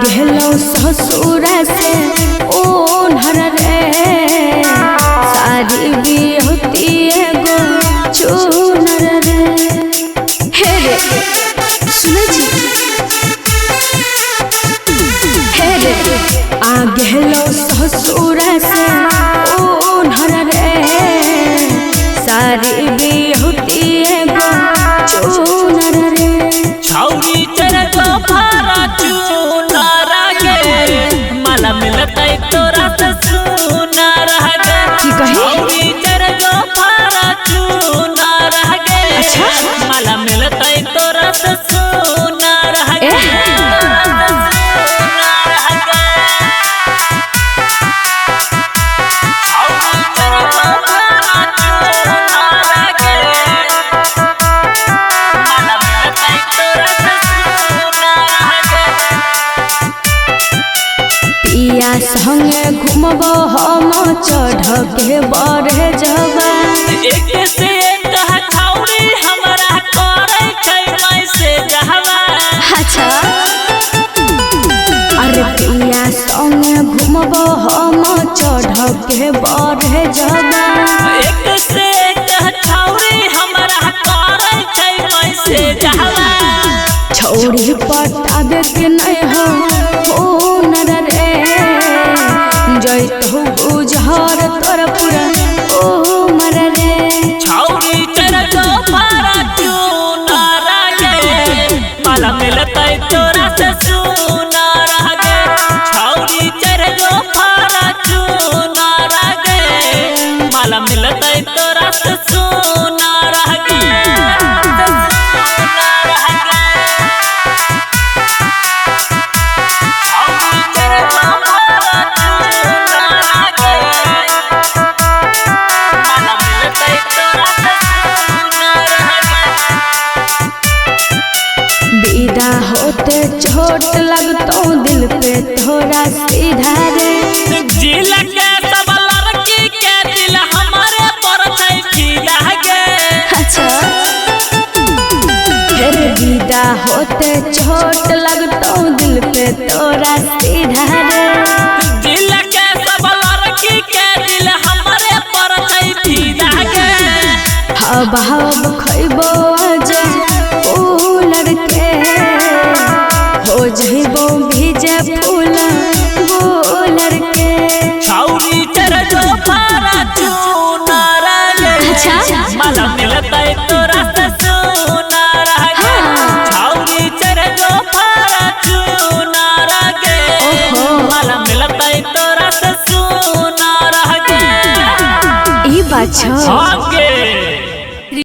गेलो ससुर से ओन्हर रे सारी बिहुती एगो चुनर रे। हे रे सुने छी हे रे आ गेलो ससुर से ओन्हर रे सारी बिहुती एगो चुनर रे। छौरी तेरे तो फारा चुनर गे माला मिलतै तोरा से सुनर गे। की कही छौरी तेरे तो फारा चुनर गे अच्छा माला मिलतै तोरा से सुनर गे। पिया संगे घूमबो हम चढ़ के बड़े जवा। एक से एक छौरी हमरा करे छै मैसेज हवा। अच्छा अरे पिया संगे घूमबो हम चढ़ के बड़े जवा। एक से एक छौरी हमरा करे छै मैसेज हवा। छौरी पटाबे के नहीं हो ओनर रे जैतो बुझर तोर पूरा ओ मर रे। छौरी तेरे तो फारा चुनर गे माला मिलतै तोरा से सुनर गे। छौरी तेरे तो फारा चुनर गे माला मिलतै तोरा से सुनर गे। विदा होते चोट लगतो दिल पे थोड़ा सीधा रे। दिल के सब लड़की के दिल हमारे पर छै खिला गे। अच्छा फिर विदा होते चोट लगतो दिल पे थोड़ा सीधा रे। दिल के सब लड़की के दिल हमारे पर छै खिला गे। हब हब खइबो अजे फूलर के हो जइबो भीजे फूल बोलर के। छौरी तेरे जो फारा चुनर गे अच्छा माला मिलतै तोरा से सुनर गे। छौरी तेरे जो फारा चुनर गे माला मिलतै तोरा से सुनर गे। ई बात छ।